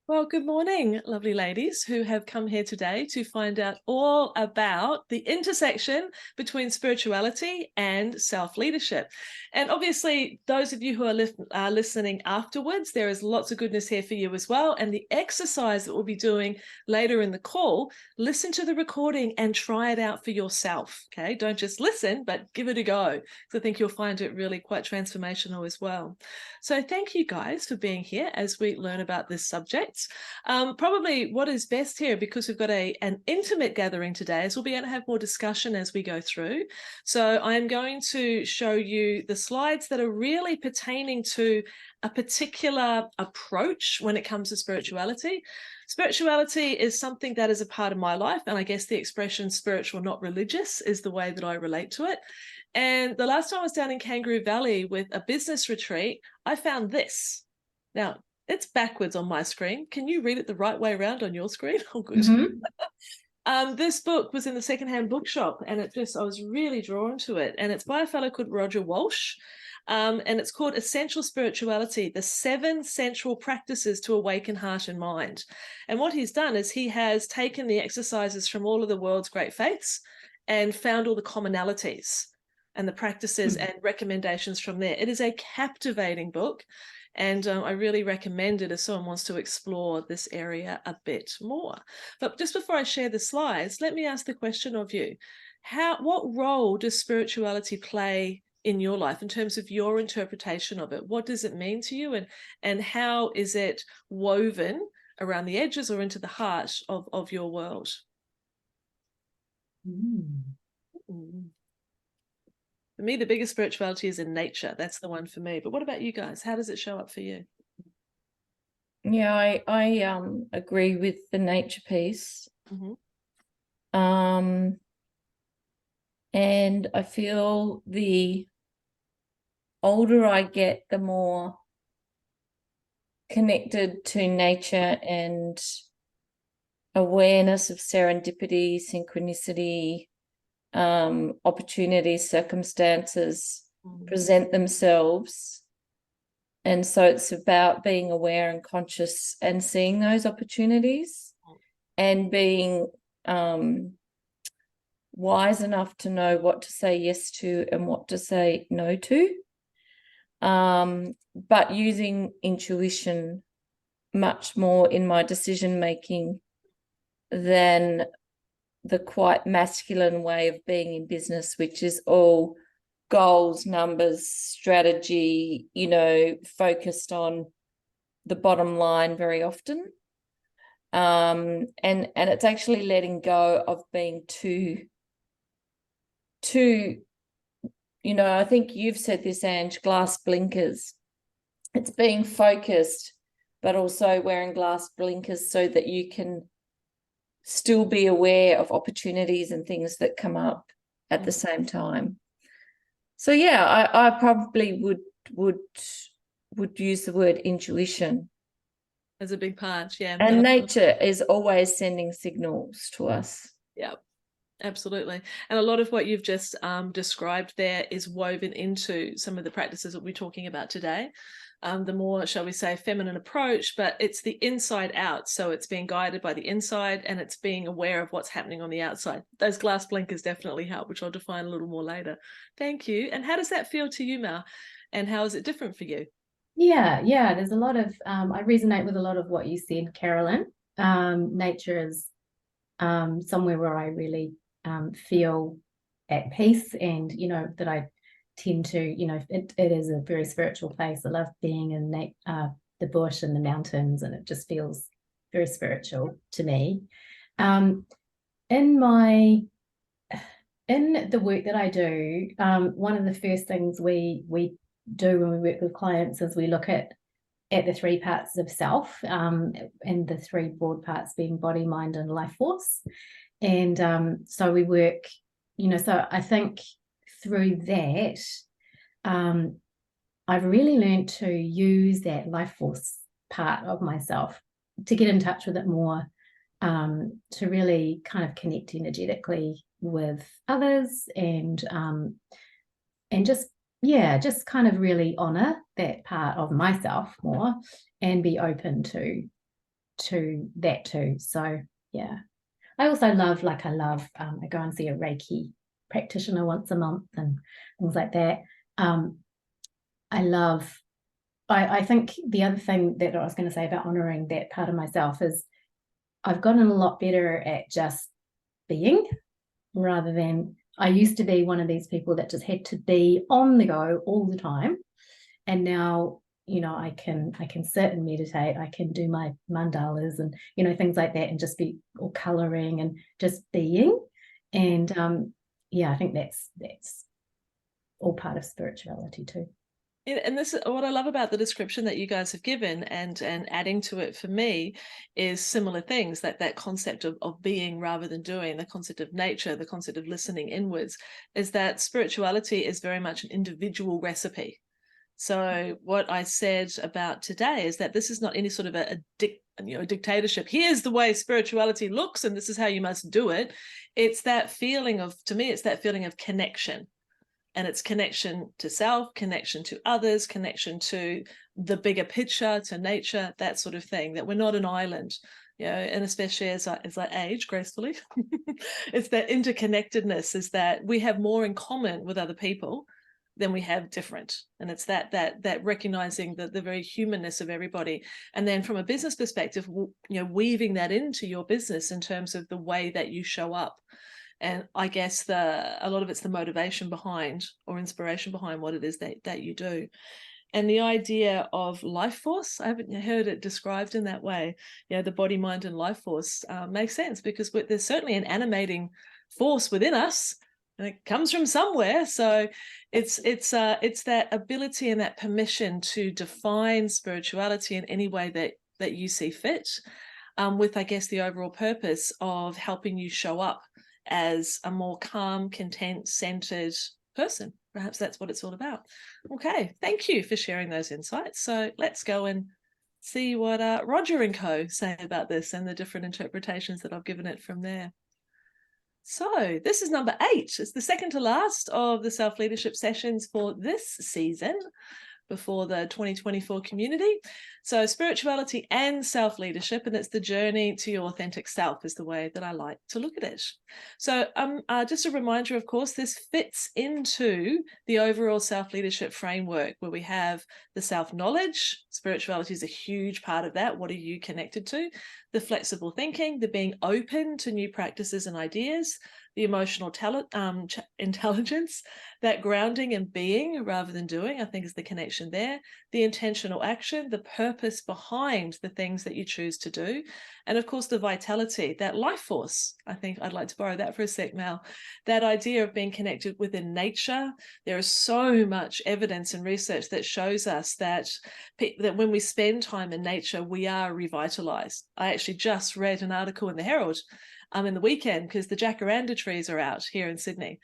Well, good morning, lovely ladies who have come here today to find out all about the intersection between spirituality and self-leadership. And obviously, those of you who are listening afterwards, there is lots of goodness here for you as well. And the exercise that we'll be doing later in the call, listen to the recording and try it out for yourself. Okay, don't just listen, but give it a go, because I think you'll find it really quite transformational as well. So thank you guys for being here as we learn about this subject. Probably what is best here, because we've got an intimate gathering today, is we'll be able to have more discussion as we go through. So I'm going to show you the slides that are really pertaining to a particular approach when it comes to spirituality. Spirituality is something that is a part of my life, and I guess the expression spiritual, not religious, is the way that I relate to it. And the last time I was down in Kangaroo Valley with a business retreat, I found this. Now, it's backwards on my screen. Can you read it the right way around on your screen? Oh, good. This book was in the secondhand bookshop, and I was really drawn to it. And it's by a fellow called Roger Walsh. And it's called Essential Spirituality, the 7 Central Practices to Awaken Heart and Mind. And what he's done is he has taken the exercises from all of the world's great faiths and found all the commonalities and the practices and recommendations from there. It is a captivating book. And I really recommend it if someone wants to explore this area a bit more. But just before I share the slides, let me ask the question of you. What role does spirituality play in your life in terms of your interpretation of it? What does it mean to you, and how is it woven around the edges or into the heart of your world? For me, the biggest spirituality is in nature. That's the one for me. But what about you guys? How does it show up for you? Yeah, I agree with the nature piece. And I feel the older I get, the more connected to nature and awareness of serendipity, synchronicity, opportunities, circumstances present themselves. And so it's about being aware and conscious and seeing those opportunities and being wise enough to know what to say yes to and what to say no to, but using intuition much more in my decision making than the quite masculine way of being in business, which is all goals, numbers, strategy, focused on the bottom line very often. And it's actually letting go of being too, I think you've said this, Ange, glass blinkers. It's being focused, but also wearing glass blinkers so that you can still be aware of opportunities and things that come up at the same time. So yeah, I probably would use the word intuition as a big part. Yeah, and nature is always sending signals to us. Yeah, absolutely. And a lot of what you've just described there is woven into some of the practices that we're talking about today. The more, shall we say, feminine approach, but it's the inside out. So it's being guided by the inside and it's being aware of what's happening on the outside. Those glass blinkers definitely help, which I'll define a little more later. Thank you. And how does that feel to you, Mel? And how is it different for you? Yeah, there's a lot of, I resonate with a lot of what you said, Carolyn. Nature is somewhere where I really feel at peace, and, that I tend to, it is a very spiritual place. I love being in the bush and the mountains, and it just feels very spiritual to me. In the work that I do, one of the first things we do when we work with clients is we look at the 3 parts of self, and the 3 broad parts being body, mind, and life force. And so we work, so I think through that, I've really learned to use that life force part of myself to get in touch with it more, to really kind of connect energetically with others, and just kind of really honor that part of myself more and be open to to that too. So yeah, I also love, I go and see a Reiki practitioner once a month and things like that. I think the other thing that I was going to say about honoring that part of myself is I've gotten a lot better at just being, rather than, I used to be one of these people that just had to be on the go all the time. And now, I can sit and meditate. I can do my mandalas and, things like that, and just be, or coloring and just being. And I think that's all part of spirituality too. And this is what I love about the description that you guys have given, and adding to it for me is similar things, that concept of being rather than doing, the concept of nature, the concept of listening inwards, is that spirituality is very much an individual recipe. So what I said about today is that this is not any sort of a dictatorship. Here's the way spirituality looks, and this is how you must do it. It's that feeling of, to me, it's that feeling of connection. And it's connection to self, connection to others, connection to the bigger picture, to nature, that sort of thing, that we're not an island, and especially as I age gracefully, it's that interconnectedness, is that we have more in common with other people than we have different. And it's that recognizing the very humanness of everybody. And then from a business perspective, weaving that into your business in terms of the way that you show up. And I guess a lot of it's the motivation behind, or inspiration behind, what it is that you do. And the idea of life force, I haven't heard it described in that way. The body, mind, and life force makes sense, because there's certainly an animating force within us, and it comes from somewhere. So it's that ability and that permission to define spirituality in any way that you see fit, with, I guess, the overall purpose of helping you show up as a more calm, content, centered person. Perhaps that's what it's all about. Okay, thank you for sharing those insights. So let's go and see what Roger and co say about this, and the different interpretations that I've given it from there. So this is number 8. It's the second to last of the self-leadership sessions for this season, before the 2024 community. So spirituality and self-leadership, and it's the journey to your authentic self, is the way that I like to look at it. So just a reminder, of course, this fits into the overall self-leadership framework, where we have the self-knowledge. Spirituality is a huge part of that. What are you connected to? The flexible thinking, the being open to new practices and ideas, the emotional intelligence, that grounding and being rather than doing, I think, is the connection there. The intentional action, the purpose behind the things that you choose to do. And of course, the vitality, that life force. I think I'd like to borrow that for a sec, Mal. That idea of being connected within nature. There is so much evidence and research that shows us that when we spend time in nature, we are revitalized. I actually just read an article in the Herald in the weekend, because the jacaranda trees are out here in Sydney.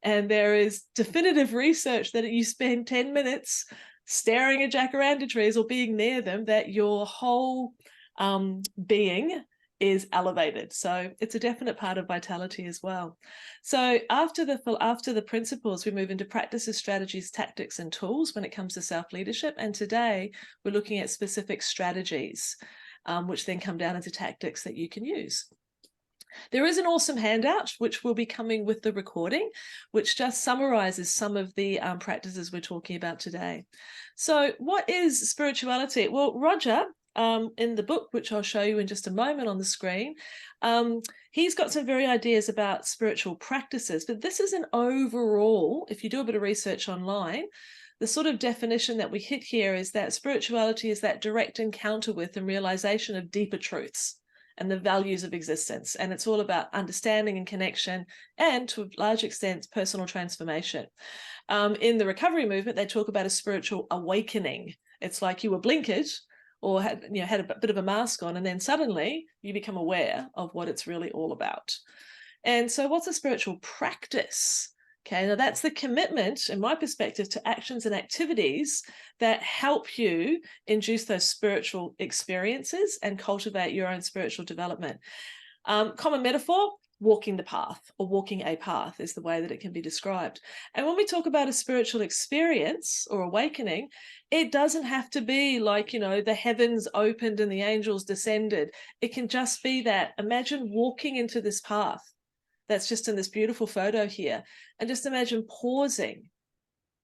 And there is definitive research that you spend 10 minutes staring at jacaranda trees or being near them, that your whole being is elevated. So it's a definite part of vitality as well. So after the principles, we move into practices, strategies, tactics, and tools when it comes to self-leadership. And today we're looking at specific strategies, which then come down into tactics that you can use. There is an awesome handout, which will be coming with the recording, which just summarizes some of the practices we're talking about today. So what is spirituality? Well, Roger, in the book, which I'll show you in just a moment on the screen, he's got some very ideas about spiritual practices, but this is an overall, if you do a bit of research online, the sort of definition that we hit here is that spirituality is that direct encounter with and realization of deeper truths and the values of existence. And it's all about understanding and connection, and to a large extent, personal transformation. In the recovery movement, they talk about a spiritual awakening. It's like you were blinkered, or had a bit of a mask on, and then suddenly you become aware of what it's really all about. And so what's a spiritual practice? Okay, now that's the commitment, in my perspective, to actions and activities that help you induce those spiritual experiences and cultivate your own spiritual development. Common metaphor, walking the path, or walking a path is the way that it can be described. And when we talk about a spiritual experience or awakening, it doesn't have to be like, the heavens opened and the angels descended. It can just be that. Imagine walking into this path that's just in this beautiful photo here, and just imagine pausing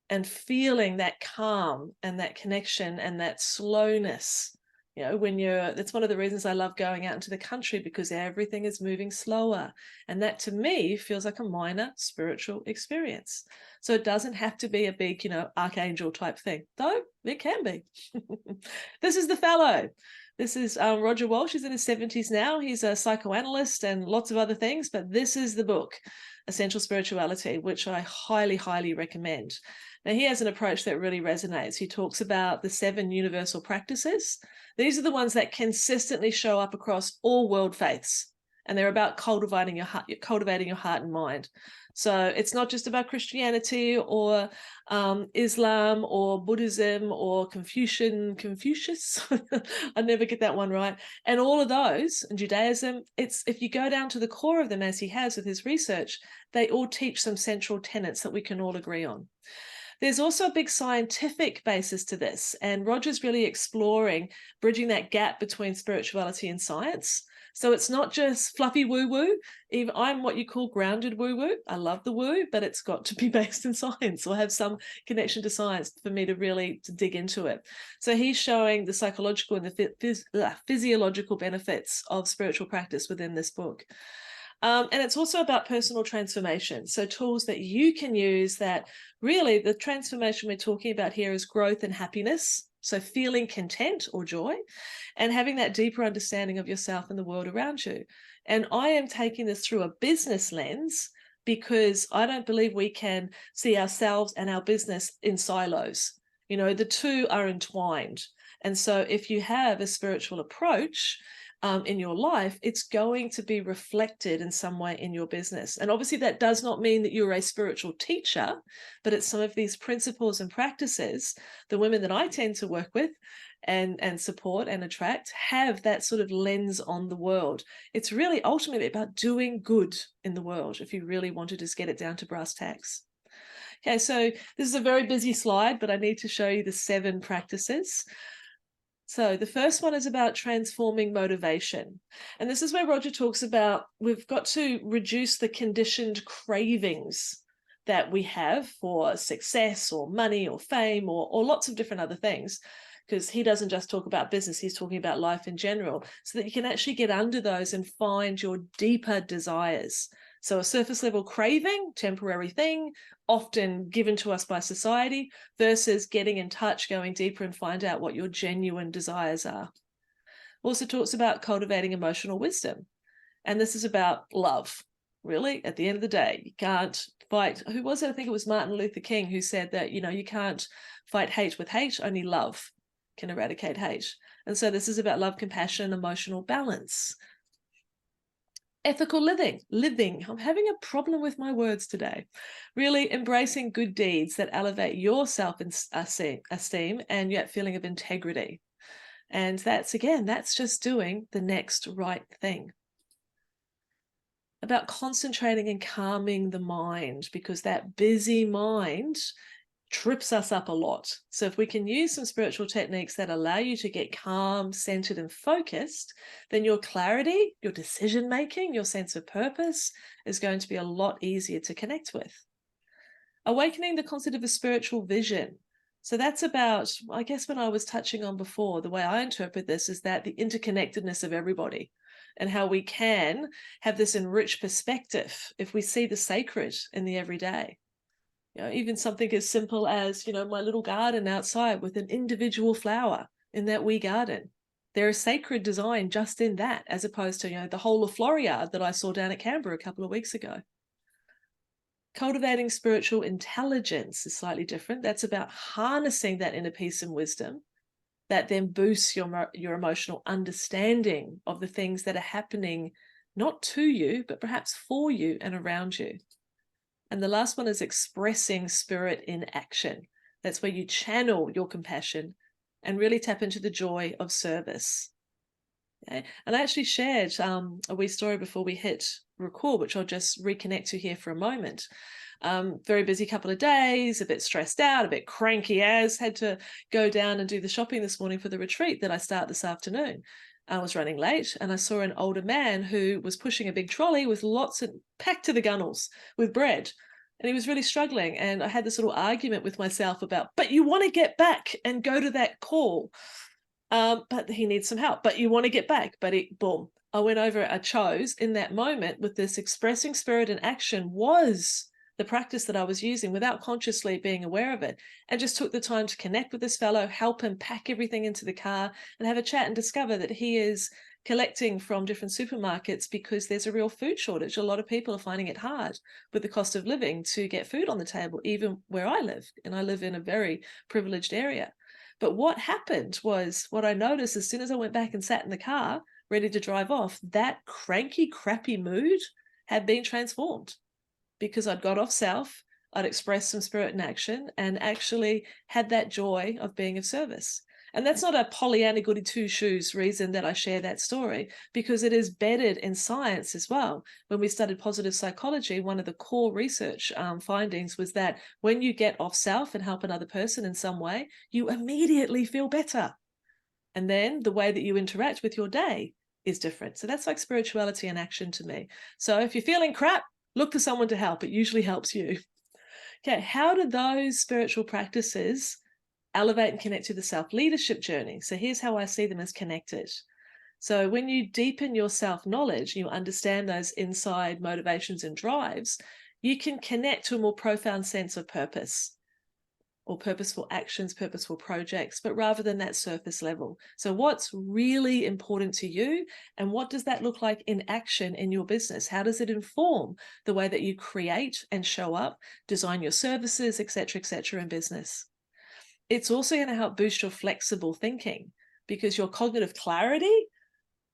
and feeling that calm and that connection and that slowness. That's one of the reasons I love going out into the country, because everything is moving slower. And that to me feels like a minor spiritual experience. So it doesn't have to be a big, archangel type thing, though it can be. This is the fellow. This is Roger Walsh. He's in his 70s now. He's a psychoanalyst and lots of other things, but this is the book, Essential Spirituality, which I highly, highly recommend. Now, he has an approach that really resonates. He talks about the 7 universal practices. These are the ones that consistently show up across all world faiths, and they're about cultivating your heart and mind. So it's not just about Christianity or Islam or Buddhism or Confucius. I never get that one right. And all of those, and Judaism, if you go down to the core of them, as he has with his research, they all teach some central tenets that we can all agree on. There's also a big scientific basis to this, and Roger's really exploring bridging that gap between spirituality and science. So it's not just fluffy woo-woo. Even I'm what you call grounded woo-woo. I love the woo, but it's got to be based in science or have some connection to science for me to really dig into it. So he's showing the psychological and the physiological benefits of spiritual practice within this book. And it's also about personal transformation. So tools that you can use that really the transformation we're talking about here is growth and happiness. So feeling content or joy and having that deeper understanding of yourself and the world around you. And I am taking this through a business lens because I don't believe we can see ourselves and our business in silos. The two are entwined. And so if you have a spiritual approach, in your life, it's going to be reflected in some way in your business. And obviously that does not mean that you're a spiritual teacher, but it's some of these principles and practices, the women that I tend to work with and support and attract have that sort of lens on the world. It's really ultimately about doing good in the world, if you really want to just get it down to brass tacks. Okay, so this is a very busy slide, but I need to show you the 7 practices. So the first one is about transforming motivation. And this is where Roger talks about we've got to reduce the conditioned cravings that we have for success or money or fame or lots of different other things, because he doesn't just talk about business, he's talking about life in general, so that you can actually get under those and find your deeper desires. So a surface level craving, temporary thing, often given to us by society, versus getting in touch, going deeper and find out what your genuine desires are. Also talks about cultivating emotional wisdom. And this is about love. Really, at the end of the day, you can't fight. Who was it? I think it was Martin Luther King who said that, you can't fight hate with hate, only love can eradicate hate. And so this is about love, compassion, emotional balance. Ethical living. I'm having a problem with my words today. Really embracing good deeds that elevate your self-esteem and yet feeling of integrity. And that's just doing the next right thing. About concentrating and calming the mind, because that busy mind trips us up a lot. So if we can use some spiritual techniques that allow you to get calm, centered, and focused, then your clarity, your decision-making, your sense of purpose is going to be a lot easier to connect with. Awakening the concept of a spiritual vision. So that's about, I guess when I was touching on before, the way I interpret this is that the interconnectedness of everybody and how we can have this enriched perspective if we see the sacred in the everyday. Even something as simple as, my little garden outside with an individual flower in that wee garden. There is sacred design just in that, as opposed to, the whole of Floriade that I saw down at Canberra a couple of weeks ago. Cultivating spiritual intelligence is slightly different. That's about harnessing that inner peace and wisdom that then boosts your emotional understanding of the things that are happening, not to you, but perhaps for you and around you. And the last one is expressing spirit in action. That's where you channel your compassion and really tap into the joy of service. Okay? And I actually shared a wee story before we hit record, which I'll just reconnect to here for a moment. Very busy couple of days, a bit stressed out, a bit cranky had to go down and do the shopping this morning for the retreat that I start this afternoon. I was running late and I saw an older man who was pushing a big trolley with packed to the gunnels with bread. And he was really struggling. And I had this little argument with myself about, but you want to get back and go to that call. But he needs some help, but you want to get back. But boom, I went over, I chose in that moment with this expressing spirit and action was the practice that I was using without consciously being aware of it, and just took the time to connect with this fellow, help him pack everything into the car and have a chat, and discover that he is collecting from different supermarkets because there's a real food shortage. A lot of people are finding it hard with the cost of living to get food on the table, even where I live. And I live in a very privileged area. But what happened was, what I noticed as soon as I went back and sat in the car, ready to drive off, that cranky, crappy mood had been transformed because I'd got off self, I'd expressed some spirit in action, and actually had that joy of being of service. And that's not a Pollyanna goody two-shoes reason that I share that story, because it is bedded in science as well. When we studied positive psychology, one of the core research findings was that when you get off self and help another person in some way, you immediately feel better. And then the way that you interact with your day is different. So that's like spirituality in action to me. So if you're feeling crap, look for someone to help. It usually helps you. Okay, how do those spiritual practices elevate and connect to the self-leadership journey? So here's how I see them as connected. So when you deepen your self-knowledge, you understand those inside motivations and drives, you can connect to a more profound sense of purpose, or purposeful actions, purposeful projects, but rather than that surface level. So what's really important to you, and what does that look like in action in your business? How does it inform the way that you create and show up, design your services, et cetera, in business? It's also going to help boost your flexible thinking, because your cognitive clarity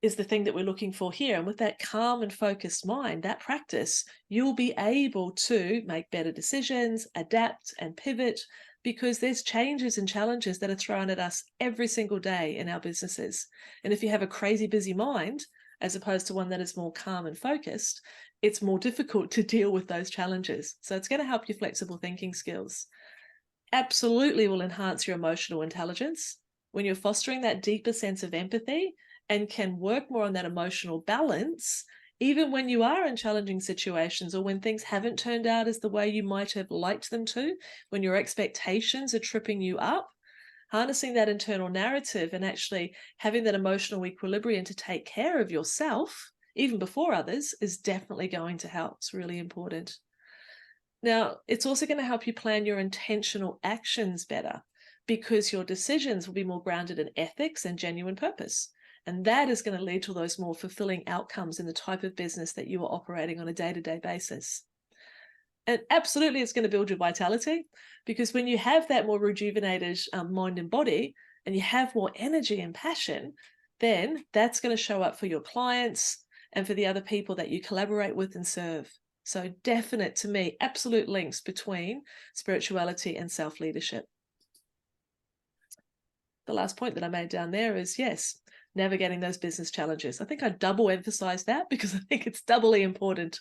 is the thing that we're looking for here. And with that calm and focused mind, that practice, you'll be able to make better decisions, adapt and pivot, because there's changes and challenges that are thrown at us every single day in our businesses. And if you have a crazy busy mind, as opposed to one that is more calm and focused, it's more difficult to deal with those challenges. So it's going to help your flexible thinking skills. Absolutely will enhance your emotional intelligence when you're fostering that deeper sense of empathy and can work more on that emotional balance, even when you are in challenging situations or when things haven't turned out as the way you might have liked them to, when your expectations are tripping you up. Harnessing that internal narrative and actually having that emotional equilibrium to take care of yourself, even before others, is definitely going to help. It's really important. Now, it's also going to help you plan your intentional actions better, because your decisions will be more grounded in ethics and genuine purpose. And that is going to lead to those more fulfilling outcomes in the type of business that you are operating on a day-to-day basis. And absolutely, it's going to build your vitality, because when you have that more rejuvenated mind and body, and you have more energy and passion, then that's going to show up for your clients and for the other people that you collaborate with and serve. So definite, to me, absolute links between spirituality and self-leadership. The last point that I made down there is, yes, navigating those business challenges. I think I double emphasize that because I think it's doubly important.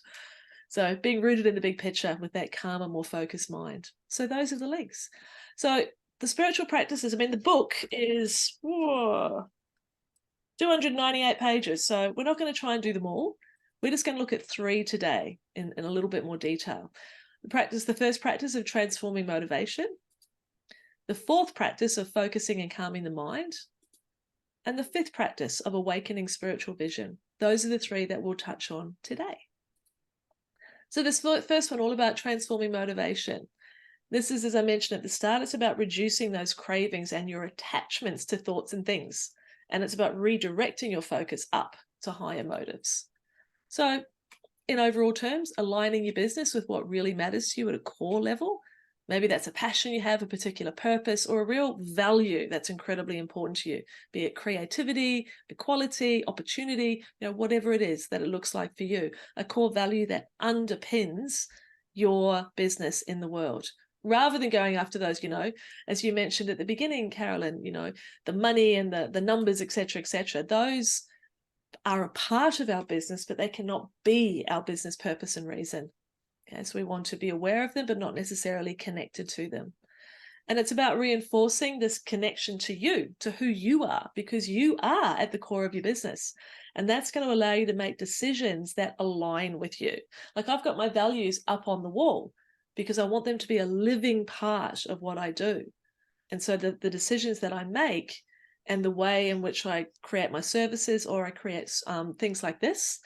So being rooted in the big picture with that calmer, more focused mind. So those are the links. So the spiritual practices, I mean, the book is 298 pages. So we're not going to try and do them all. We're just going to look at 3 today in a little bit more detail. The first practice of transforming motivation. The 4th practice of focusing and calming the mind. And the 5th practice of awakening spiritual vision. Those are the 3 that we'll touch on today. So this first one, all about transforming motivation. This is, as I mentioned at the start, it's about reducing those cravings and your attachments to thoughts and things. And it's about redirecting your focus up to higher motives. So in overall terms, aligning your business with what really matters to you at a core level. Maybe that's a passion you have, a particular purpose, or a real value that's incredibly important to you, be it creativity, equality, opportunity, whatever it is that it looks like for you, a core value that underpins your business in the world. Rather than going after those, as you mentioned at the beginning, Carolyn, the money and the numbers, et cetera, those are a part of our business, but they cannot be our business purpose and reason. Okay, so we want to be aware of them, but not necessarily connected to them. And it's about reinforcing this connection to you, to who you are, because you are at the core of your business. And that's going to allow you to make decisions that align with you. Like, I've got my values up on the wall because I want them to be a living part of what I do. And so the decisions that I make and the way in which I create my services, or I create things like this,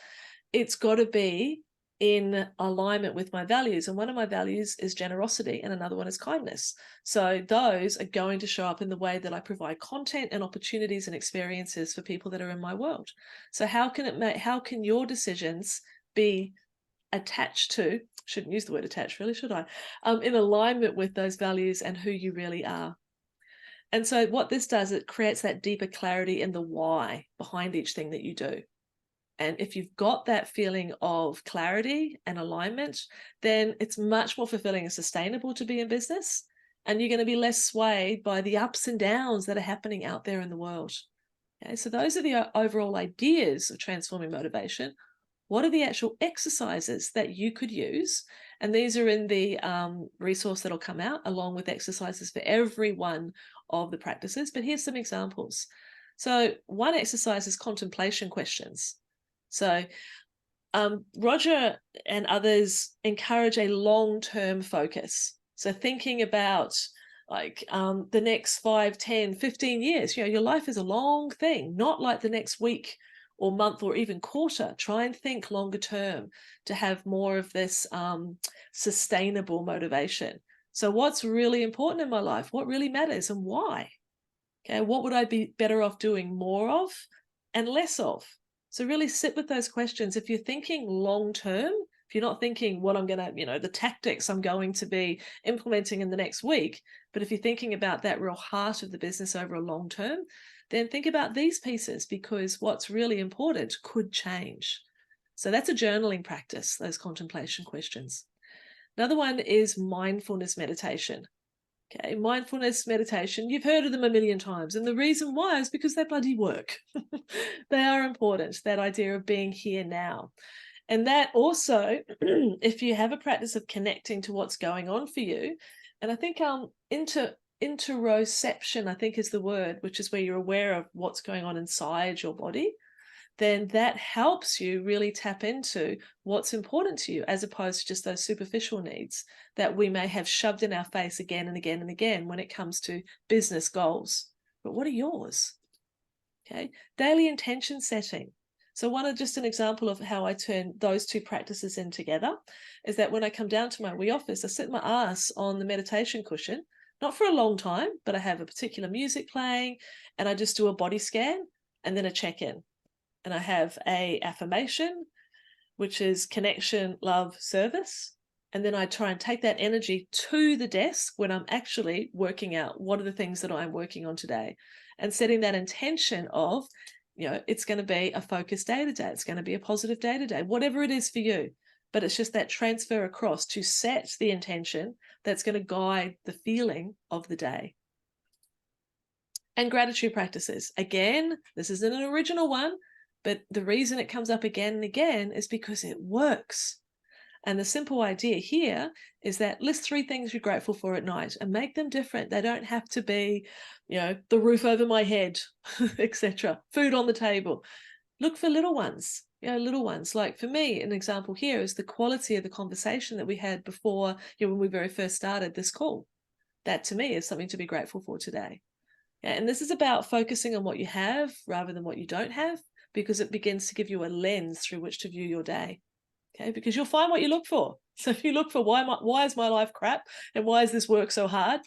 it's got to be in alignment with my values. And one of my values is generosity, and another one is kindness. So those are going to show up in the way that I provide content and opportunities and experiences for people that are in my world. So how can your decisions be attached to, shouldn't use the word attached really, should I? In alignment with those values and who you really are. And so what this does, it creates that deeper clarity in the why behind each thing that you do. And if you've got that feeling of clarity and alignment, then it's much more fulfilling and sustainable to be in business. And you're going to be less swayed by the ups and downs that are happening out there in the world. Okay, so those are the overall ideas of transforming motivation. What are the actual exercises that you could use? And these are in the resource that'll come out, along with exercises for every one of the practices. But here's some examples. So one exercise is contemplation questions. So Roger and others encourage a long-term focus. So thinking about like the next 5, 10, 15 years, your life is a long thing, not like the next week or month or even quarter. Try and think longer term to have more of this sustainable motivation. So what's really important in my life? What really matters and why? Okay, what would I be better off doing more of and less of? So really sit with those questions. If you're thinking long term, if you're not thinking what I'm going to, the tactics I'm going to be implementing in the next week, but if you're thinking about that real heart of the business over a long term, then think about these pieces, because what's really important could change. So that's a journaling practice, those contemplation questions. Another one is mindfulness meditation. Okay, mindfulness meditation, you've heard of them a million times. And the reason why is because they bloody work. They are important, that idea of being here now. And that also, if you have a practice of connecting to what's going on for you, and I think interoception, I think is the word, which is where you're aware of what's going on inside your body, then that helps you really tap into what's important to you, as opposed to just those superficial needs that we may have shoved in our face again and again and again when it comes to business goals. But what are yours? Okay, daily intention setting. So just an example of how I turn those two practices in together is that when I come down to my wee office, I sit my ass on the meditation cushion, not for a long time, but I have a particular music playing, and I just do a body scan and then a check-in. And I have a affirmation, which is connection, love, service. And then I try and take that energy to the desk when I'm actually working out what are the things that I'm working on today, and setting that intention of, it's going to be a focused day today. It's going to be a positive day today, whatever it is for you. But it's just that transfer across to set the intention that's going to guide the feeling of the day. And gratitude practices. Again, this isn't an original one, but the reason it comes up again and again is because it works. And the simple idea here is that list 3 things you're grateful for at night and make them different. They don't have to be, the roof over my head, etc. Food on the table. Look for little ones, little ones. Like for me, an example here is the quality of the conversation that we had before, when we very first started this call. That to me is something to be grateful for today. And this is about focusing on what you have rather than what you don't have, because it begins to give you a lens through which to view your day. Okay, because you'll find what you look for. So if you look for why is my life crap and why is this work so hard,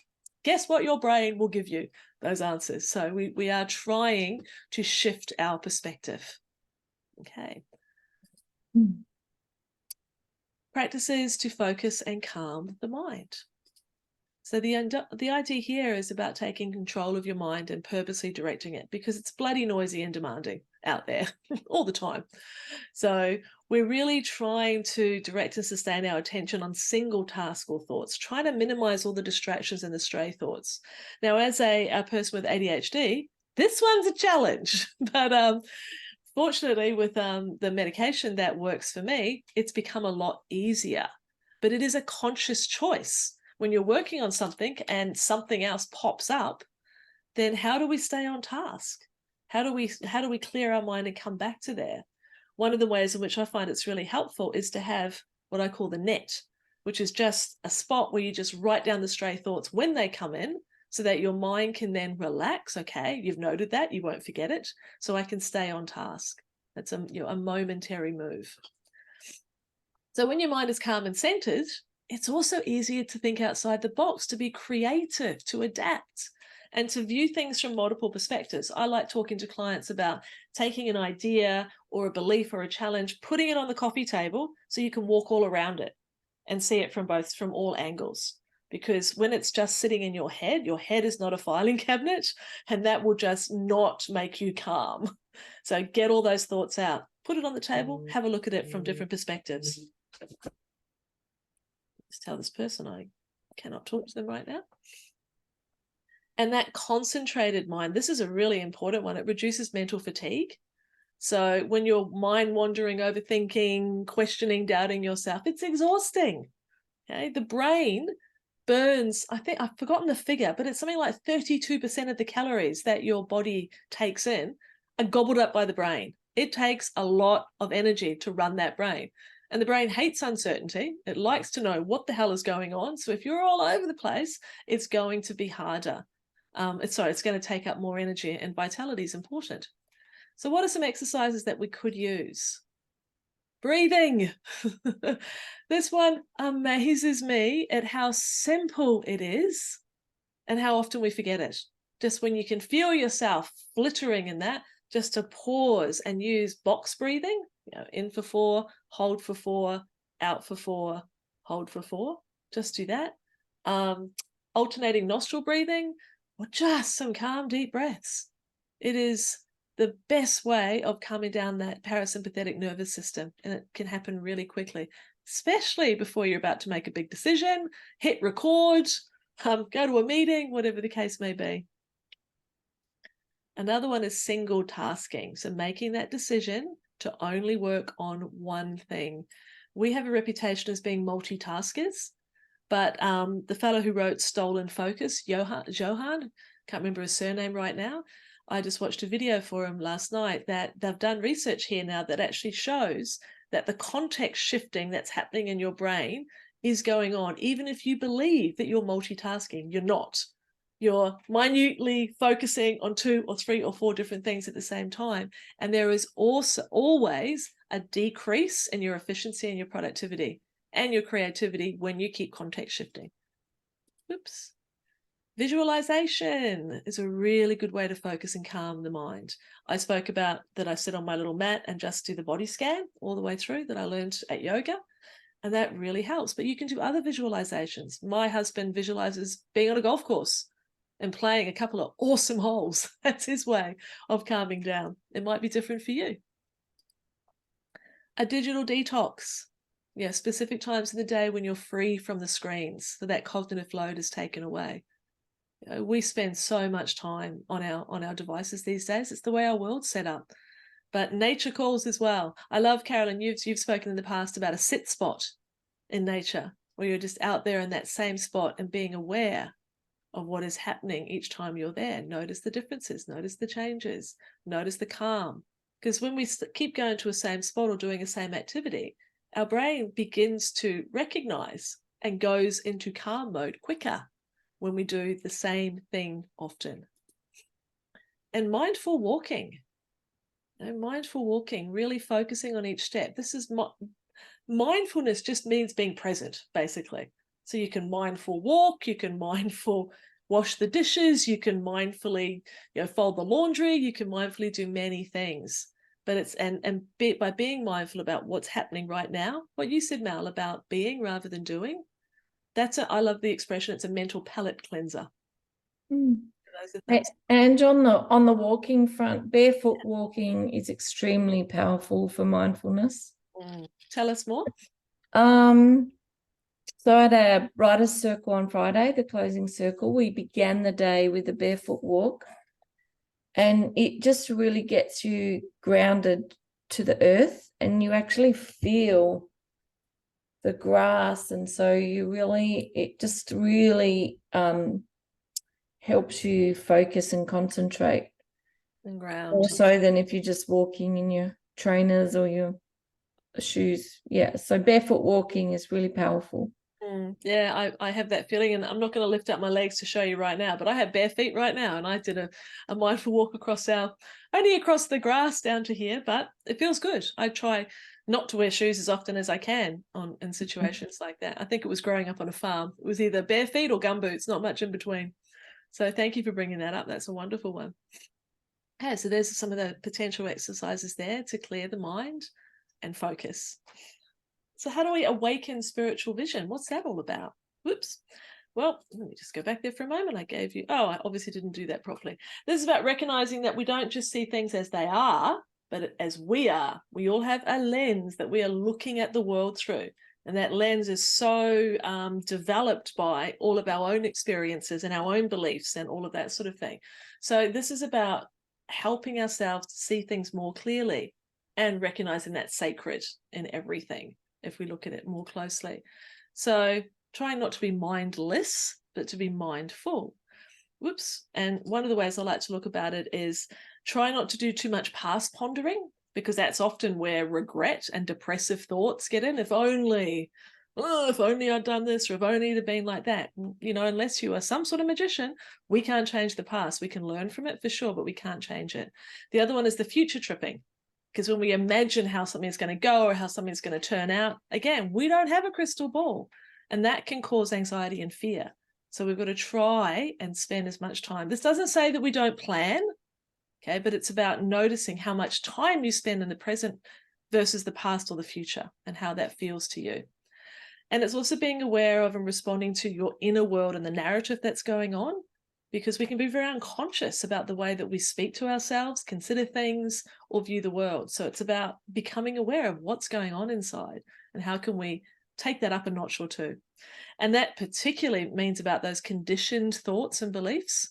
guess what? Your brain will give you those answers. So we are trying to shift our perspective. Okay. Practices to focus and calm the mind. So the idea here is about taking control of your mind and purposely directing it, because it's bloody noisy and demanding out there all the time. So we're really trying to direct and sustain our attention on single task or thoughts, trying to minimize all the distractions and the stray thoughts. Now, as a person with ADHD, this one's a challenge, but Fortunately, with the medication that works for me, it's become a lot easier. But it is a conscious choice. When you're working on something and something else pops up, then how do we stay on task? How do we clear our mind and come back to there? One of the ways in which I find it's really helpful is to have what I call the net, which is just a spot where you just write down the stray thoughts when they come in, so that your mind can then relax. Okay, you've noted that, you won't forget it, so I can stay on task. That's a momentary move. So when your mind is calm and centered, it's also easier to think outside the box, to be creative, to adapt, and to view things from multiple perspectives. I like talking to clients about taking an idea or a belief or a challenge, putting it on the coffee table so you can walk all around it and see it from all angles. Because when it's just sitting in your head is not a filing cabinet, and that will just not make you calm. So get all those thoughts out, put it on the table, have a look at it from different perspectives. Just tell this person I cannot talk to them right now. And that concentrated mind, this is a really important one. It reduces mental fatigue. So when you're mind wandering, overthinking, questioning, doubting yourself, it's exhausting. Okay, the brain burns, I think I've forgotten the figure, but it's something like 32% of the calories that your body takes in are gobbled up by the brain. It takes a lot of energy to run that brain. And the brain hates uncertainty. It likes to know what the hell is going on. So if you're all over the place, it's going to be harder. It's going to take up more energy, and vitality is important. So what are some exercises that we could use? Breathing. This one amazes me at how simple it is and how often we forget it. Just when you can feel yourself flittering in that, just to pause and use box breathing, in for 4, hold for 4, out for 4, hold for 4. Just do that. Alternating nostril breathing, or just some calm, deep breaths. It is the best way of calming down that parasympathetic nervous system, and it can happen really quickly, especially before you're about to make a big decision, hit record, go to a meeting, whatever the case may be. Another one is single tasking, so making that decision to only work on one thing. We have a reputation as being multitaskers, but the fellow who wrote Stolen Focus, Johan, can't remember his surname right now, I just watched a video for him last night that they've done research here now that actually shows that the context shifting that's happening in your brain is going on. Even if you believe that you're multitasking, you're not. You're minutely focusing on 2 or 3 or 4 different things at the same time. And there is also always a decrease in your efficiency and your productivity and your creativity when you keep context shifting. Oops. Visualization is a really good way to focus and calm the mind. I spoke about that I sit on my little mat and just do the body scan all the way through that I learned at yoga, and that really helps. But you can do other visualizations. My husband visualizes being on a golf course and playing a couple of awesome holes. That's his way of calming down. It might be different for you. A digital detox. Yeah, specific times in the day when you're free from the screens, so that cognitive load is taken away. We spend so much time on our devices these days. It's the way our world's set up. But nature calls as well. I love, Carolyn, you've spoken in the past about a sit spot in nature, where you're just out there in that same spot and being aware of what is happening each time you're there. Notice the differences, notice the changes, notice the calm. Because when we keep going to a same spot or doing the same activity, our brain begins to recognize and goes into calm mode quicker when we do the same thing often. And mindful walking. Mindful walking, really focusing on each step. This is mindfulness just means being present, basically. So you can mindful walk, you can mindful wash the dishes, you can mindfully fold the laundry, you can mindfully do many things. But it's by being mindful about what's happening right now, what you said, Mal, about being rather than doing, I love the expression, it's a mental palate cleanser. And on the walking front, barefoot walking is extremely powerful for mindfulness. Tell us more. So at a writer's circle on Friday, the closing circle, we began the day with a barefoot walk. And it just really gets you grounded to the earth, and you actually feel the grass. And so it just really helps you focus and concentrate. And ground. Also than if you're just walking in your trainers or your shoes. Yeah, so barefoot walking is really powerful. Yeah, I have that feeling, and I'm not going to lift up my legs to show you right now, but I have bare feet right now, and I did a mindful walk only across the grass down to here, but it feels good. I try not to wear shoes as often as I can in situations like that. I think it was growing up on a farm. It was either bare feet or gumboots, not much in between. So thank you for bringing that up. That's a wonderful one. Okay, so there's some of the potential exercises there to clear the mind and focus. So how do we awaken spiritual vision? What's that all about? Whoops. Well, let me just go back there for a moment. I obviously didn't do that properly. This is about recognizing that we don't just see things as they are, but as we are. We all have a lens that we are looking at the world through. And that lens is so developed by all of our own experiences and our own beliefs and all of that sort of thing. So this is about helping ourselves to see things more clearly and recognizing that's sacred in everything, if we look at it more closely. So trying not to be mindless, but to be mindful. Whoops. And one of the ways I like to look about it is try not to do too much past pondering, because that's often where regret and depressive thoughts get in. If only I'd done this, or if only it'd been like that. You know, unless you are some sort of magician, we can't change the past. We can learn from it for sure, but we can't change it. The other one is the future tripping. Because when we imagine how something's going to go or how something's going to turn out, again, we don't have a crystal ball. And that can cause anxiety and fear. So we've got to try and spend as much time. This doesn't say that we don't plan, okay, but it's about noticing how much time you spend in the present versus the past or the future and how that feels to you. And it's also being aware of and responding to your inner world and the narrative that's going on, because we can be very unconscious about the way that we speak to ourselves, consider things, or view the world. So it's about becoming aware of what's going on inside and how can we take that up a notch or two. And that particularly means about those conditioned thoughts and beliefs.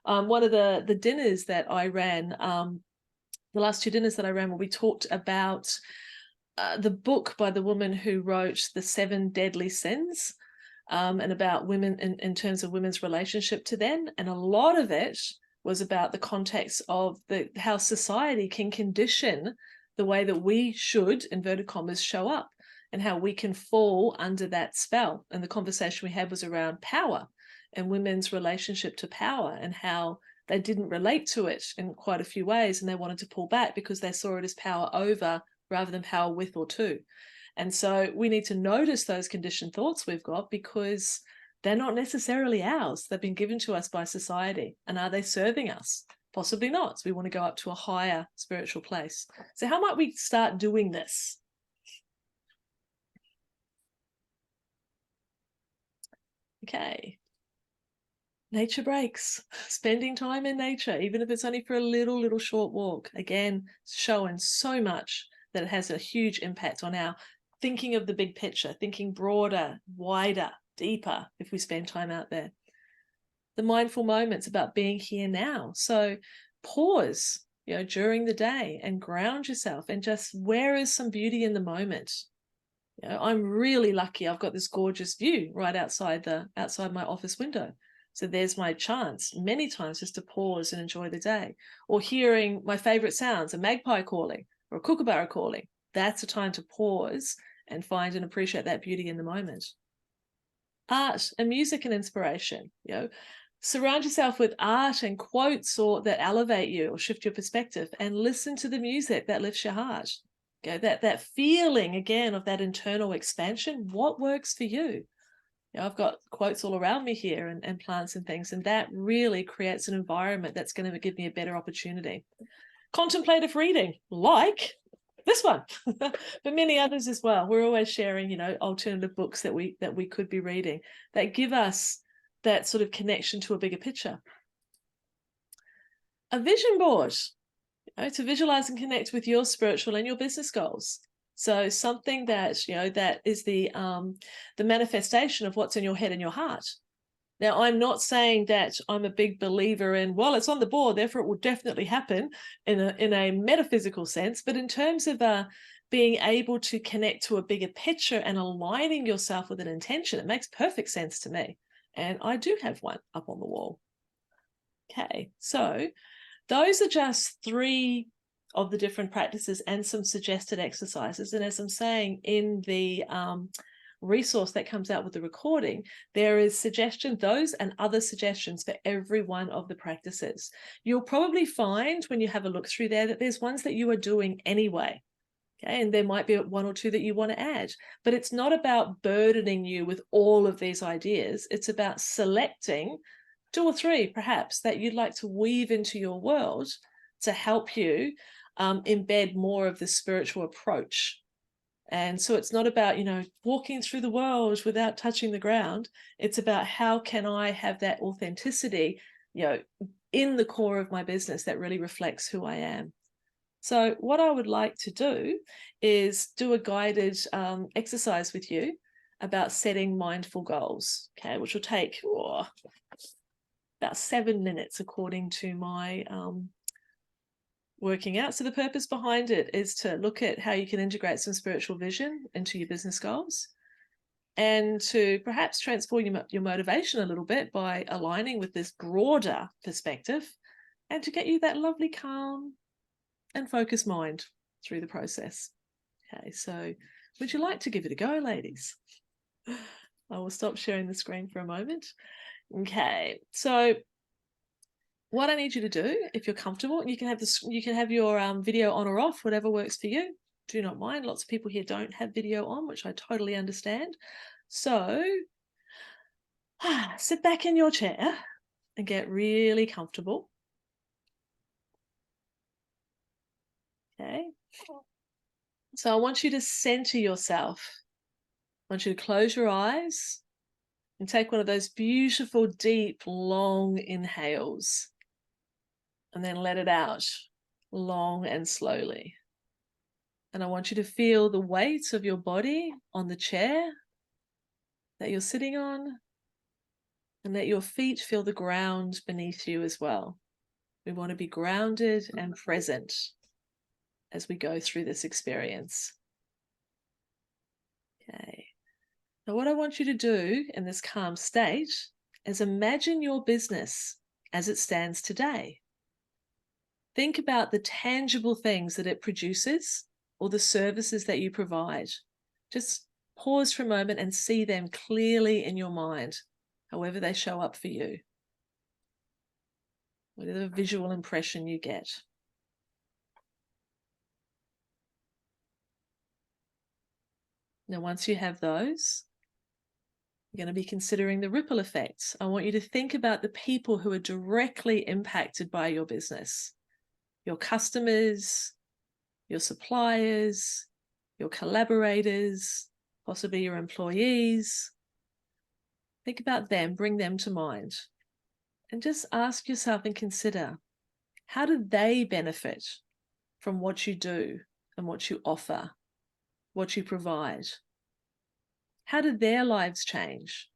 One of the dinners that I ran, the last two dinners that I ran, where we talked about the book by the woman who wrote The 7 Deadly Sins, and about women in terms of women's relationship to them. And a lot of it was about the context of how society can condition the way that we should, inverted commas, show up, and how we can fall under that spell. And the conversation we had was around power and women's relationship to power, and how they didn't relate to it in quite a few ways, and they wanted to pull back because they saw it as power over rather than power with or to. And so we need to notice those conditioned thoughts we've got, because they're not necessarily ours. They've been given to us by society. And are they serving us? Possibly not. So we want to go up to a higher spiritual place. So how might we start doing this? Okay. Nature breaks, spending time in nature, even if it's only for a little short walk. Again, showing so much that it has a huge impact on our thinking of the big picture, thinking broader, wider, deeper if we spend time out there. The mindful moments about being here now. So pause, during the day and ground yourself, and just, where is some beauty in the moment? I'm really lucky. I've got this gorgeous view right outside my office window. So there's my chance many times just to pause and enjoy the day. Or hearing my favorite sounds, a magpie calling or a kookaburra calling. That's a time to pause and find and appreciate that beauty in the moment. Art and music and inspiration. Surround yourself with art and quotes that elevate you or shift your perspective, and listen to the music that lifts your heart. That feeling again of that internal expansion. What works for you? I've got quotes all around me here and plants and things, and that really creates an environment that's going to give me a better opportunity. Contemplative reading, like this one, but many others as well. We're always sharing, alternative books that we could be reading that give us that sort of connection to a bigger picture. A vision board, to visualize and connect with your spiritual and your business goals. So something that, that is the manifestation of what's in your head and your heart. Now, I'm not saying that I'm a big believer in, well, it's on the board, therefore it will definitely happen in a metaphysical sense, but in terms of being able to connect to a bigger picture and aligning yourself with an intention, it makes perfect sense to me. And I do have one up on the wall. Okay, so those are just 3 of the different practices and some suggested exercises. And as I'm saying, in the resource that comes out with the recording, there is suggestion, those and other suggestions for every one of the practices. You'll probably find when you have a look through there that there's ones that you are doing anyway. Okay, and there might be 1 or 2 that you want to add, but it's not about burdening you with all of these ideas. It's about selecting 2 or 3 perhaps that you'd like to weave into your world to help you embed more of the spiritual approach. And so it's not about, walking through the world without touching the ground. It's about how can I have that authenticity, in the core of my business that really reflects who I am. So what I would like to do is do a guided exercise with you about setting mindful goals, okay, which will take about 7 minutes according to my working out. So the purpose behind it is to look at how you can integrate some spiritual vision into your business goals and to perhaps transform your motivation a little bit by aligning with this broader perspective and to get you that lovely calm and focused mind through the process. Okay, so would you like to give it a go, ladies? I will stop sharing the screen for a moment. Okay, so what I need you to do, if you're comfortable, you can have your video on or off, whatever works for you. Do not mind. Lots of people here don't have video on, which I totally understand. So sit back in your chair and get really comfortable. Okay. So I want you to center yourself. I want you to close your eyes and take one of those beautiful, deep, long inhales. And then let it out long and slowly. And I want you to feel the weight of your body on the chair that you're sitting on, and let your feet feel the ground beneath you as well. We want to be grounded and present as we go through this experience. Okay. Now, what I want you to do in this calm state is imagine your business as it stands today. Think about the tangible things that it produces or the services that you provide. Just pause for a moment and see them clearly in your mind, however they show up for you, whatever visual impression you get. Now, once you have those, you're going to be considering the ripple effects. I want you to think about the people who are directly impacted by your business. Your customers, your suppliers, your collaborators, possibly your employees. Think about them, bring them to mind. And just ask yourself and consider, how do they benefit from what you do and what you offer, what you provide? How do their lives change,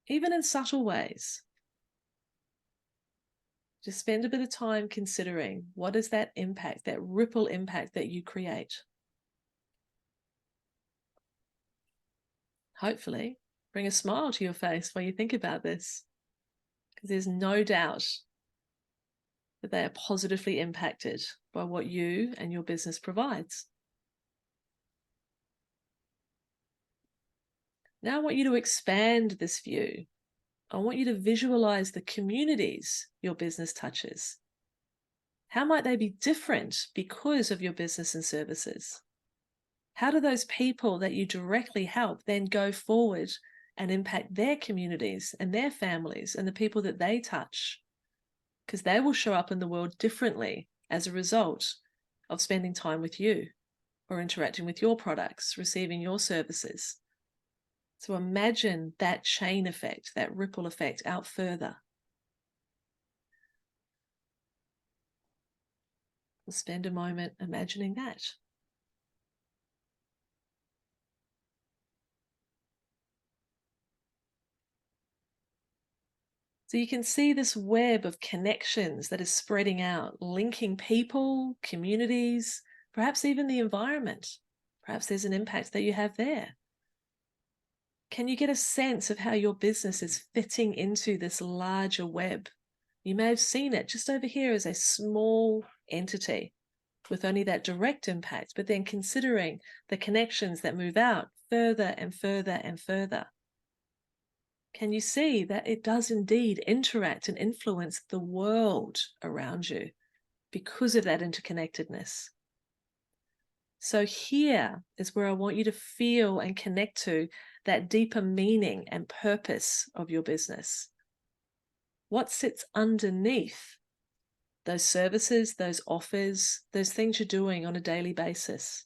even in subtle ways? Just spend a bit of time considering, what is that impact, that ripple impact that you create? Hopefully, bring a smile to your face while you think about this, because there's no doubt that they are positively impacted by what you and your business provides. Now I want you to expand this view. I want you to visualize the communities your business touches. How might they be different because of your business and services? How do those people that you directly help then go forward and impact their communities and their families and the people that they touch? Because they will show up in the world differently as a result of spending time with you or interacting with your products, receiving your services. So imagine that chain effect, that ripple effect out further. We'll spend a moment imagining that. So you can see this web of connections that is spreading out, linking people, communities, perhaps even the environment. Perhaps there's an impact that you have there. Can you get a sense of how your business is fitting into this larger web? You may have seen it just over here as a small entity with only that direct impact, but then considering the connections that move out further and further and further. Can you see that it does indeed interact and influence the world around you because of that interconnectedness? So here is where I want you to feel and connect to that deeper meaning and purpose of your business. What sits underneath those services, those offers, those things you're doing on a daily basis?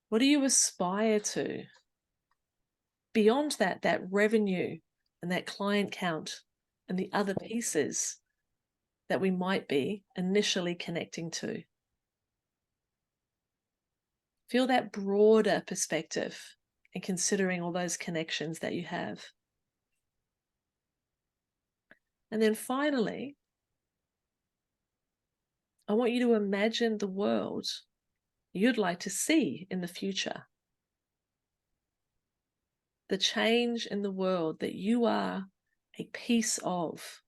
What do you aspire to? Beyond that revenue and that client count and the other pieces that we might be initially connecting to. Feel that broader perspective and considering all those connections that you have. And then finally, I want you to imagine the world you'd like to see in the future. The change in the world that you are a piece of.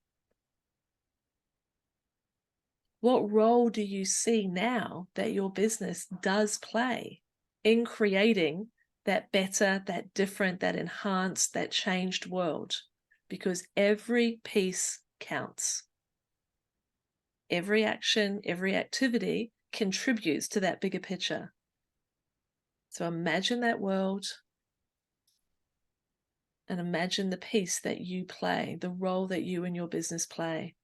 What role do you see now that your business does play in creating that better, that different, that enhanced, that changed world? Because every piece counts. Every action, every activity contributes to that bigger picture. So imagine that world and imagine the piece that you play, the role that you and your business play.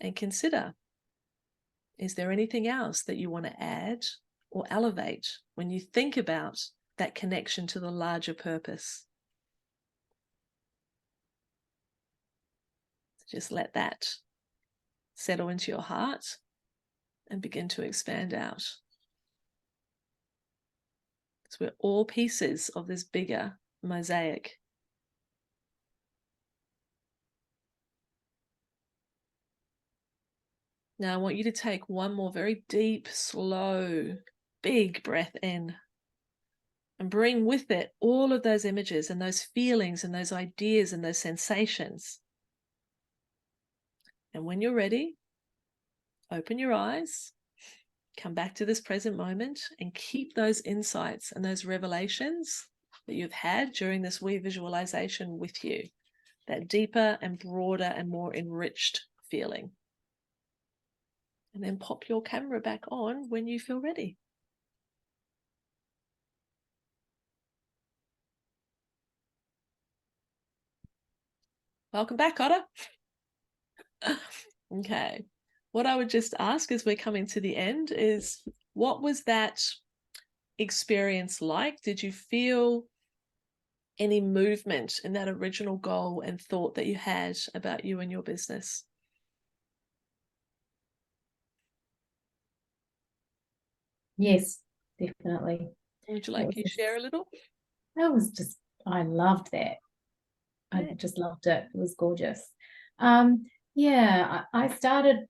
And consider, is there anything else that you want to add or elevate when you think about that connection to the larger purpose? Just let that settle into your heart and begin to expand out. Because we're all pieces of this bigger mosaic. Now I want you to take one more very deep, slow, big breath in and bring with it all of those images and those feelings and those ideas and those sensations. And when you're ready, open your eyes, come back to this present moment and keep those insights and those revelations that you've had during this wee visualization with you, that deeper and broader and more enriched feeling. And then pop your camera back on when you feel ready. Welcome back, Otter. Okay. What I would just ask as we're coming to the end is, what was that experience like? Did you feel any movement in that original goal and thought that you had about you and your business? Yes, definitely. Would you like to share a little? I loved that. I Yeah. just loved it. It was gorgeous. Yeah, I started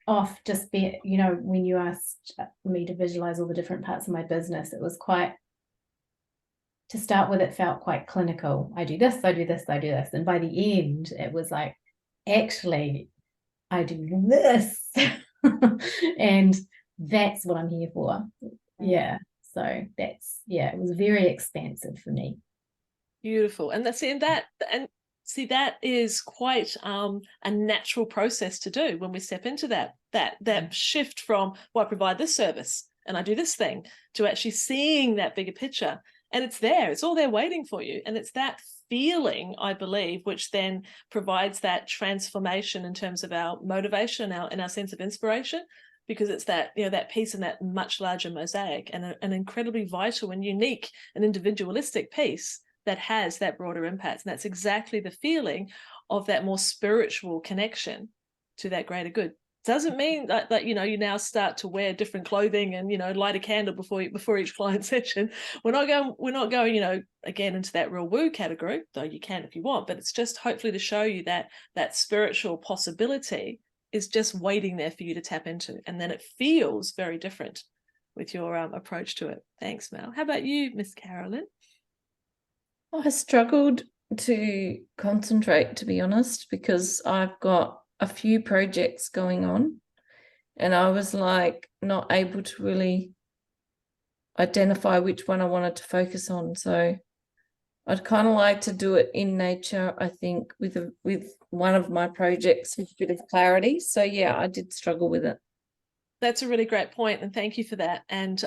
off just when you asked me to visualize all the different parts of my business, it was to start with, it felt quite clinical. I do this, I do this, I do this. And by the end, it was like, actually, I do this. And that's what I'm here for. Yeah. So it was very expansive for me. Beautiful. And that is quite a natural process to do when we step into that shift from, well, I provide this service and I do this thing, to actually seeing that bigger picture. And it's there, it's all there waiting for you. And it's that feeling, I believe, which then provides that transformation in terms of our motivation and our sense of inspiration, because it's that, that piece in that much larger mosaic, and an incredibly vital and unique and individualistic piece that has that broader impact. And that's exactly the feeling of that more spiritual connection to that greater good. Doesn't mean that you know, you now start to wear different clothing and, you know, light a candle before each client session. We're not going, you know, again into that real woo category, though you can if you want, but it's just hopefully to show you that that spiritual possibility is just waiting there for you to tap into, and then it feels very different with your approach to it. Thanks, Mel. How about you, Miss Carolyn? I struggled to concentrate, to be honest, because I've got a few projects going on, and I was like not able to really identify which one I wanted to focus on. So I'd kind of like to do it in nature, I think, with one of my projects with a bit of clarity. So yeah, I did struggle with it. That's a really great point, and thank you for that. And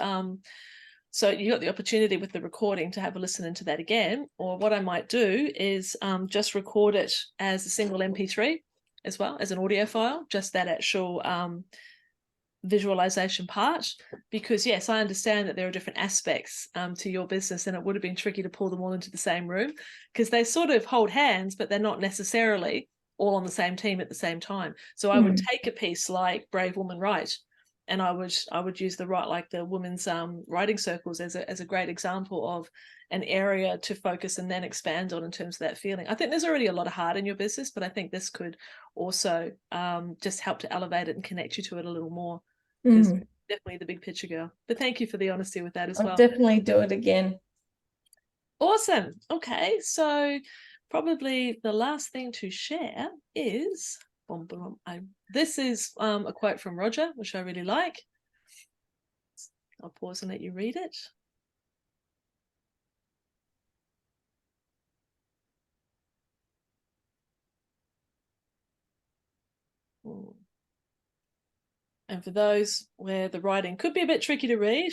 so you got the opportunity with the recording to have a listen into that again, or what I might do is just record it as a single MP3 as well as an audio file, just that actual visualization part, because yes, I understand that there are different aspects to your business, and it would have been tricky to pull them all into the same room because they sort of hold hands, but they're not necessarily all on the same team at the same time. So I would take a piece like Brave Woman Write, and I would use the like the women's writing circles as a great example of an area to focus and then expand on in terms of that feeling. I think there's already a lot of heart in your business, but I think this could also just help to elevate it and connect you to it a little more, because definitely the big picture girl. But thank you for the honesty with that as well. I'll definitely do it again. Awesome. Okay, so probably the last thing to share is this is a quote from Roger, which I really like. I'll pause and let you read it. And for those where the writing could be a bit tricky to read,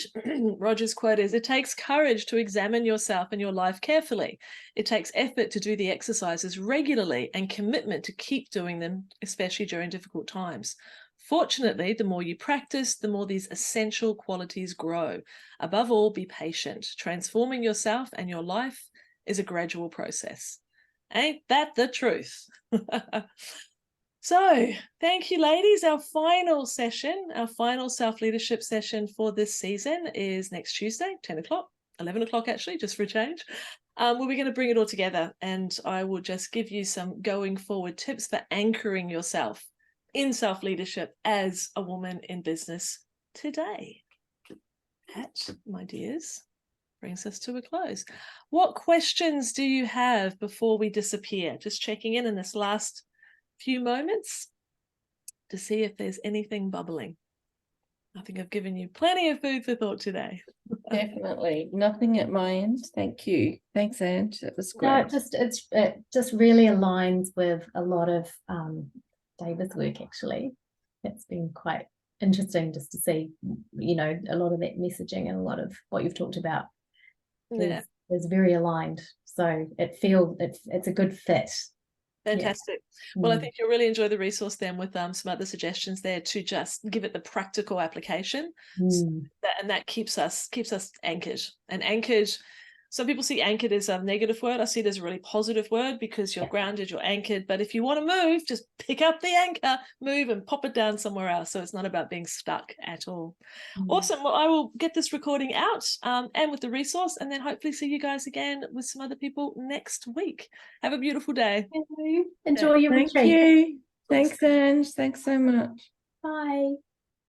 Roger's quote is, "It takes courage to examine yourself and your life carefully. It takes effort to do the exercises regularly and commitment to keep doing them, especially during difficult times. Fortunately, the more you practice, the more these essential qualities grow. Above all, be patient. Transforming yourself and your life is a gradual process." Ain't that the truth? So thank you, ladies. Our final session, our final self-leadership session for this season is next Tuesday, 10 o'clock, 11 o'clock actually, just for a change. Where we're going to bring it all together, and I will just give you some going forward tips for anchoring yourself in self-leadership as a woman in business today. That, my dears, brings us to a close. What questions do you have before we disappear? Just checking in this last few moments to see if there's anything bubbling. I think I've given you plenty of food for thought today. Definitely nothing at my end. Thank you. Thanks, Ange. That was great. No, it just really aligns with a lot of David's work. Actually, it's been quite interesting just to see, you know, a lot of that messaging and a lot of what you've talked about is very aligned. So it's a good fit. Fantastic. Yeah. Well, I think you'll really enjoy the resource then with some other suggestions there to just give it the practical application, and that keeps us anchored. And anchored, some people see anchored as a negative word. I see it as a really positive word because you're grounded, you're anchored. But if you want to move, just pick up the anchor, move and pop it down somewhere else. So it's not about being stuck at all. Awesome. Well, I will get this recording out and with the resource, and then hopefully see you guys again with some other people next week. Have a beautiful day. Enjoy your retreat. Thank you. Thanks, Ange. Thanks so much. Bye.